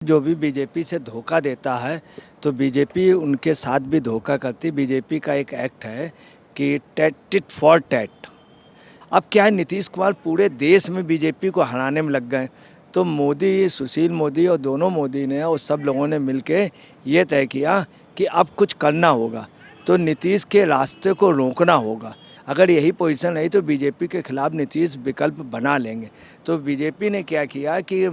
जो भी बीजेपी से धोखा देता है तो बीजेपी उनके साथ भी धोखा करती। बीजेपी का एक एक्ट है कि टिट फॉर टैट। अब क्या है, नीतीश कुमार पूरे देश में बीजेपी को हराने में लग गए। तो मोदी, सुशील मोदी और दोनों मोदी ने और सब लोगों ने मिलके ये तय किया कि अब कुछ करना होगा, तो नीतीश के रास्ते को रोकना होगा। अगर यही पोजीशन रही तो बीजेपी के खिलाफ नीतीश विकल्प बना लेंगे। तो बीजेपी ने क्या किया कि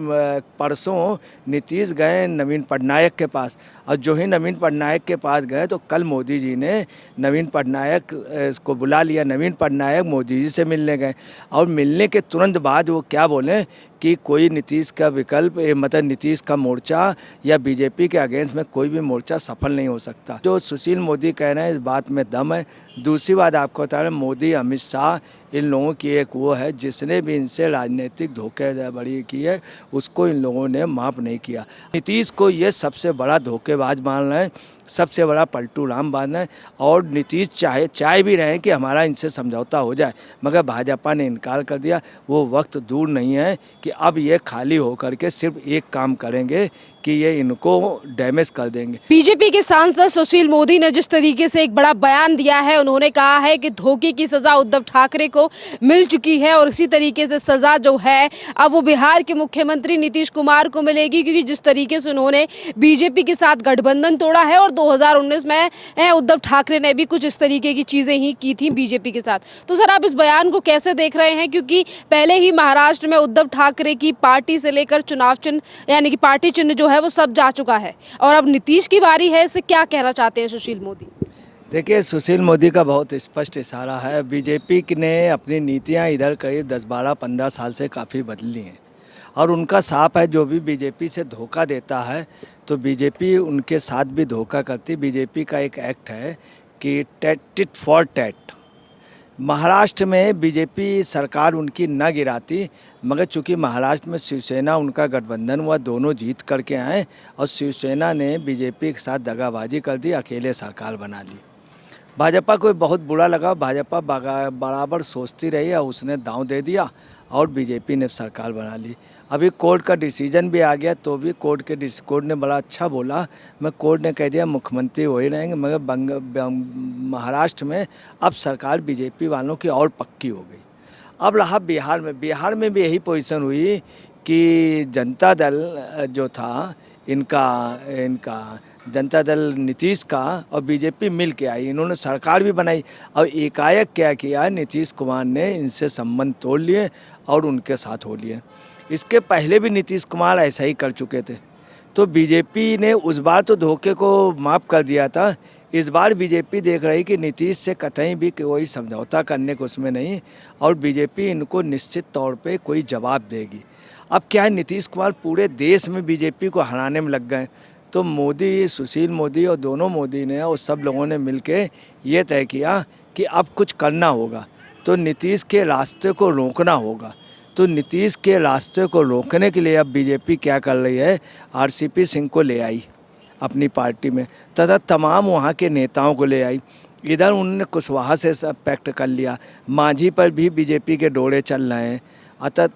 परसों नीतीश गए नवीन पटनायक के पास, और जो ही नवीन पटनायक के पास गए तो कल मोदी जी ने नवीन पटनायक को बुला लिया। नवीन पटनायक मोदी जी से मिलने गए और मिलने के तुरंत बाद वो क्या बोले कि कोई नीतीश का विकल्प, मतलब नीतीश का मोर्चा या बीजेपी के अगेंस्ट में कोई भी मोर्चा सफल नहीं हो सकता। जो सुशील मोदी कह रहे हैं इस बात में दम है। दूसरी बात आपको बता रहे हैं, मोदी, अमित शाह, इन लोगों की एक वो है, जिसने भी इनसे राजनीतिक धोखेधड़ी की है उसको इन लोगों ने माफ़ नहीं किया। नीतीश को ये सबसे बड़ा धोखेबाज मान रहे हैं, सबसे बड़ा पलटू राम मान रहे हैं। और नीतीश चाहे भी रहे कि हमारा इनसे समझौता हो जाए, मगर भाजपा ने इनकार कर दिया। वो वक्त दूर नहीं है कि अब ये खाली होकर के सिर्फ एक काम करेंगे कि ये इनको डैमेज कर देंगे। बीजेपी के सांसद सुशील मोदी ने जिस तरीके से एक बड़ा बयान दिया है, उन्होंने कहा है कि धोखे की सजा उद्धव ठाकरे को मिल चुकी है और इसी तरीके से सजा जो है अब वो बिहार के मुख्यमंत्री नीतीश कुमार को मिलेगी, क्योंकि जिस तरीके से उन्होंने बीजेपी के साथ गठबंधन तोड़ा है और 2019 में उद्धव ठाकरे ने भी कुछ इस तरीके की चीजें ही की थी बीजेपी के साथ। तो सर, आप इस बयान को कैसे देख रहे हैं, क्योंकि पहले ही महाराष्ट्र में उद्धव ठाकरे की पार्टी से लेकर चुनाव चिन्ह यानी कि पार्टी चिन्ह जो है वो सब जा चुका है और अब नीतीश की बारी है, इससे क्या कहना चाहते हैं सुशील मोदी? देखिए, सुशील मोदी का बहुत स्पष्ट इशारा है। बीजेपी ने अपनी नीतियां इधर करीब 10, 12, 15 साल से काफ़ी बदली हैं और उनका साफ है, जो भी बीजेपी से धोखा देता है तो बीजेपी उनके साथ भी धोखा करती। बीजेपी का एक एक्ट है कि टिट फॉर टैट। महाराष्ट्र में बीजेपी सरकार उनकी न गिराती, मगर चूंकि महाराष्ट्र में शिवसेना उनका गठबंधन हुआ, दोनों जीत करके आए और शिवसेना ने बीजेपी के साथ दगाबाजी कर दी, अकेले सरकार बना ली। भाजपा को बहुत बुरा लगा। भाजपा बराबर सोचती रही और उसने दांव दे दिया और बीजेपी ने सरकार बना ली। अभी कोर्ट का डिसीजन भी आ गया, तो भी कोर्ट ने बड़ा अच्छा बोला। कोर्ट ने कह दिया मुख्यमंत्री वही रहेंगे, मगर महाराष्ट्र में अब सरकार बीजेपी वालों की और पक्की हो गई। अब रहा बिहार में भी यही पोजीशन हुई कि जनता दल जो था इनका जनता दल नीतीश का और बीजेपी मिल के आई, इन्होंने सरकार भी बनाई। और एकाएक क्या किया, नीतीश कुमार ने इनसे संबंध तोड़ लिए और उनके साथ हो लिए। इसके पहले भी नीतीश कुमार ऐसा ही कर चुके थे। तो बीजेपी ने उस बार तो धोखे को माफ़ कर दिया था। इस बार बीजेपी देख रही कि नीतीश से कतई भी कोई समझौता करने को उसमें नहीं, और बीजेपी इनको निश्चित तौर पे कोई जवाब देगी। अब क्या है, नीतीश कुमार पूरे देश में बीजेपी को हराने में लग गए। तो मोदी, सुशील मोदी और दोनों मोदी ने और सब लोगों ने मिलके ये तय किया कि अब कुछ करना होगा, तो नीतीश के रास्ते को रोकना होगा। तो नीतीश के रास्ते को रोकने के लिए अब बीजेपी क्या कर रही है, आरसीपी सिंह को ले आई अपनी पार्टी में, तथा तमाम वहाँ के नेताओं को ले आई। इधर उन्होंने कुशवाहा से पैक्ट कर लिया, मांझी पर भी बीजेपी के डोरे चल रहे हैं,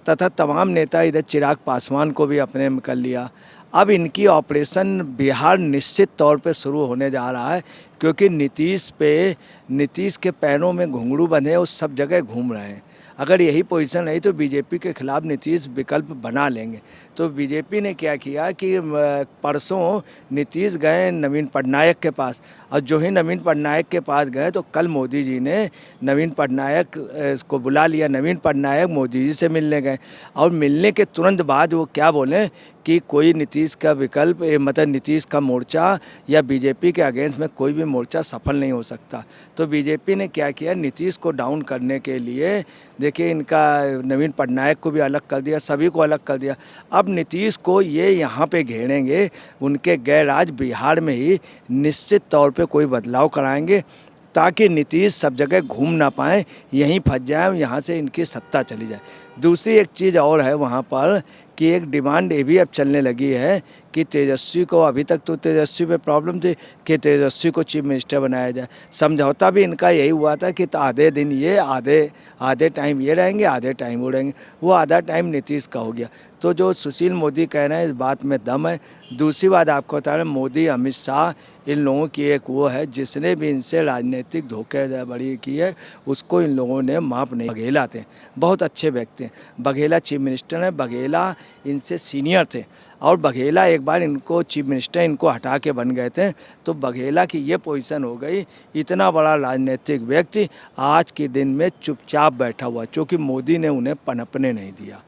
तथा तमाम नेता, इधर चिराग पासवान को भी अपने में कर लिया। अब इनकी ऑपरेशन बिहार निश्चित तौर पे शुरू होने जा रहा है, क्योंकि नीतीश के पैरों में घुंघरू बंधे और सब जगह घूम रहे हैं। अगर यही पोजीशन रही तो बीजेपी के खिलाफ नीतीश विकल्प बना लेंगे। तो बीजेपी ने क्या किया कि परसों नीतीश गए नवीन पटनायक के पास, और जो ही नवीन पटनायक के पास गए तो कल मोदी जी ने नवीन पटनायक को बुला लिया। नवीन पटनायक मोदी जी से मिलने गए और मिलने के तुरंत बाद वो क्या बोले कि कोई नीतीश का विकल्प, मतलब नीतीश का मोर्चा या बीजेपी के अगेंस्ट में कोई भी मोर्चा सफल नहीं हो सकता। तो बीजेपी ने क्या किया, नीतीश को डाउन करने के लिए देखिए इनका नवीन पटनायक को भी अलग कर दिया, सभी को अलग कर दिया। अब नीतीश को ये यहाँ पे घेरेंगे, उनके गैर राज बिहार में ही निश्चित तौर पे कोई बदलाव कराएंगे, ताकि नीतीश सब जगह घूम ना पाएँ, यहीं फंस जाए, यहाँ से इनकी सत्ता चली जाए। दूसरी एक चीज़ और है वहाँ पर कि एक डिमांड ये भी अब चलने लगी है कि तेजस्वी को, अभी तक तो तेजस्वी पे प्रॉब्लम थी कि तेजस्वी को चीफ मिनिस्टर बनाया जाए। समझौता भी इनका यही हुआ था कि आधे दिन ये, आधे टाइम ये रहेंगे, आधे टाइम वो रहेंगे। वो आधा टाइम नीतीश का हो गया। तो जो सुशील मोदी कह रहे हैं इस बात में दम है। दूसरी बात आपको बता रहे हैं, मोदी, अमित शाह, इन लोगों की एक वो है, जिसने भी इनसे राजनीतिक धोखेधड़ी की है उसको इन लोगों ने माफ़ नहीं। बघेला थे, बहुत अच्छे व्यक्ति हैं। बघेला चीफ मिनिस्टर हैं, बघेला इनसे सीनियर थे और बघेला एक बार इनको चीफ मिनिस्टर इनको हटा के बन गए थे। तो बघेला की ये पोजीशन हो गई। इतना बड़ा राजनीतिक व्यक्ति आज के दिन में चुपचाप बैठा हुआ, क्योंकि मोदी ने उन्हें पनपने नहीं दिया।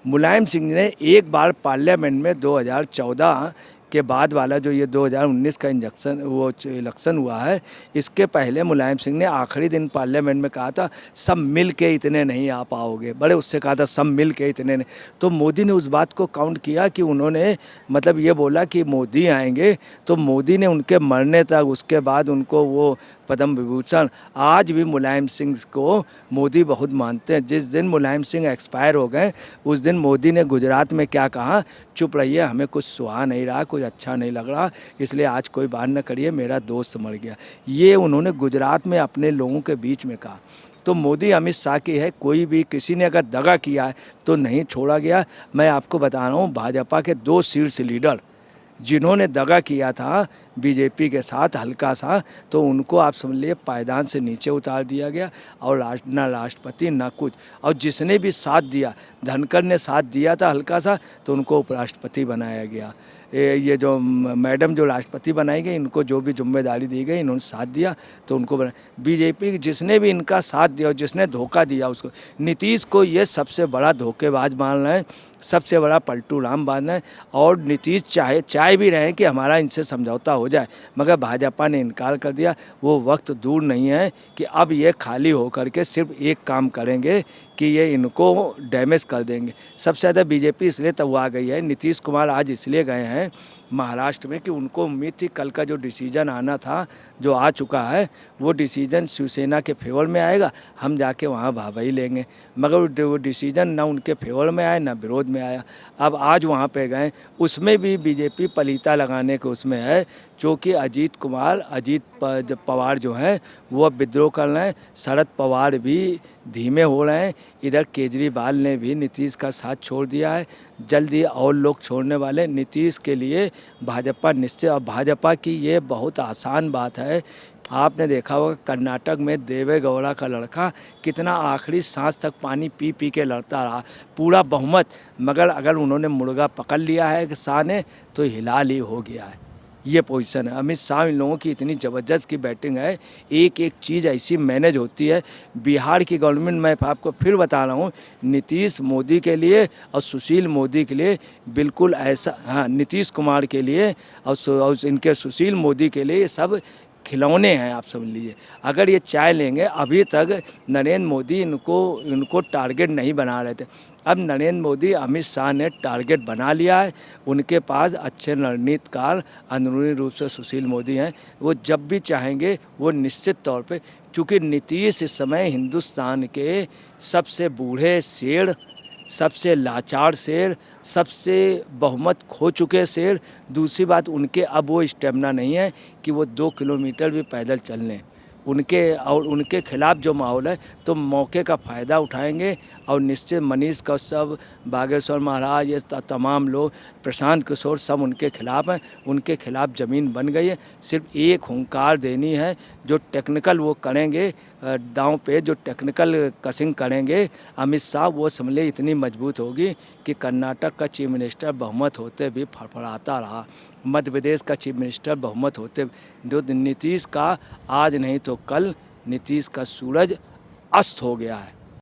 मुलायम सिंह ने एक बार पार्लियामेंट में 2014 के बाद वाला जो ये 2019 का इलेक्शन हुआ है, इसके पहले मुलायम सिंह ने आखिरी दिन पार्लियामेंट में कहा था सब मिल के इतने नहीं आ पाओगे, बड़े उससे कहा था सब मिल के इतने नहीं। तो मोदी ने उस बात को काउंट किया कि उन्होंने मतलब ये बोला कि मोदी आएंगे, तो मोदी ने उनके मरने तक, उसके बाद उनको वो पद्म विभूषण, आज भी मुलायम सिंह को मोदी बहुत मानते हैं। जिस दिन मुलायम सिंह एक्सपायर हो गए उस दिन मोदी ने गुजरात में क्या कहा, चुप रहिए, हमें कुछ सुहा नहीं रहा, कुछ अच्छा नहीं लग रहा, इसलिए आज कोई बात न करिए, मेरा दोस्त मर गया। ये उन्होंने गुजरात में अपने लोगों के बीच में कहा। तो मोदी अमित शाह की है, कोई भी किसी ने अगर दगा किया है तो नहीं छोड़ा गया। मैं आपको बता रहा हूँ, भाजपा के 2 शीर्ष लीडर जिन्होंने दगा किया था बीजेपी के साथ हल्का सा, तो उनको आप समझ लीजिए पायदान से नीचे उतार दिया गया और ना राष्ट्रपति ना कुछ। और जिसने भी साथ दिया, धनखड़ ने साथ दिया था हल्का सा, तो उनको उपराष्ट्रपति बनाया गया। ये जो मैडम जो राष्ट्रपति बनाई गई, इनको जो भी जिम्मेदारी दी गई, इन्होंने साथ दिया तो उनको बना। बीजेपी जिसने भी इनका साथ दिया और जिसने धोखा दिया उसको, नीतीश को ये सबसे बड़ा धोखेबाज मान रहे हैं, सबसे बड़ा पलटू राम मान रहे हैं। और नीतीश चाहे भी रहे कि हमारा इनसे समझौता हो जाए, मगर भाजपा ने इनकार कर दिया। वो वक्त दूर नहीं है कि अब ये खाली होकर के सिर्फ एक काम करेंगे कि ये इनको डैमेज कर देंगे। सबसे ज़्यादा बीजेपी इसलिए तब आ गई है, नीतीश कुमार आज इसलिए गए हैं महाराष्ट्र में कि उनको उम्मीद थी कल का जो डिसीजन आना था, जो आ चुका है, वो डिसीजन शिवसेना के फेवर में आएगा, हम जाके वहाँ वाहवाही लेंगे। मगर वो डिसीजन ना उनके फेवर में आया ना विरोध में आया। अब आज वहाँ पे गए, उसमें भी बीजेपी पलीता लगाने के उसमें है, क्योंकि अजीत पवार जो हैं वो अब विद्रोह कर रहे हैं, शरद पवार भी धीमे हो रहे हैं। इधर केजरीवाल ने भी नीतीश का साथ छोड़ दिया है, जल्दी और लोग छोड़ने वाले। नीतीश के लिए भाजपा निश्चित, और भाजपा की ये बहुत आसान बात है। आपने देखा होगा कर्नाटक में देवे गौड़ा का लड़का कितना आखिरी सांस तक पानी पी पी के लड़ता रहा, पूरा बहुमत। मगर अगर उन्होंने मुर्गा पकड़ लिया है कि शाह ने, तो हिलाल ही हो गया है। ये पोजीशन है। अमित शाह, इन लोगों की इतनी ज़बरदस्त की बैटिंग है, एक एक चीज़ ऐसी मैनेज होती है। बिहार की गवर्नमेंट, मैं आपको फिर बता रहा हूँ, नीतीश मोदी के लिए और सुशील मोदी के लिए बिल्कुल ऐसा, हाँ, नीतीश कुमार के लिए और इनके सुशील मोदी के लिए ये सब खिलौने हैं, आप समझ लीजिए। अगर ये चाय लेंगे, अभी तक नरेंद्र मोदी इनको टारगेट नहीं बना रहे थे, अब नरेंद्र मोदी, अमित शाह ने टारगेट बना लिया है। उनके पास अच्छे रणनीतिकार अंदरूनी रूप से सुशील मोदी हैं, वो जब भी चाहेंगे वो निश्चित तौर पे, चूँकि नीतीश इस समय हिंदुस्तान के सबसे बूढ़े शेर, सबसे लाचार शेर, सबसे बहुमत खो चुके शेर। दूसरी बात, उनके अब वो स्टेमिना नहीं है कि वो 2 किलोमीटर भी पैदल चल लें। उनके खिलाफ जो माहौल है, तो मौके का फ़ायदा उठाएंगे और निश्चित मनीष कौशिक, बागेश्वर महाराज, ये तमाम लोग, प्रशांत किशोर, सब उनके खिलाफ हैं। उनके खिलाफ ज़मीन बन गई है। सिर्फ एक हुंकार देनी है, जो टेक्निकल वो करेंगे, दांव पे जो टेक्निकल कसिंग करेंगे अमित शाह, वो समझे इतनी मजबूत होगी कि कर्नाटक का चीफ मिनिस्टर बहुमत होते भी फड़फड़ाता रहा, मध्य प्रदेश का चीफ मिनिस्टर बहुमत होते, जो नीतीश का आज नहीं तो कल नीतीश का सूरज अस्त हो गया है।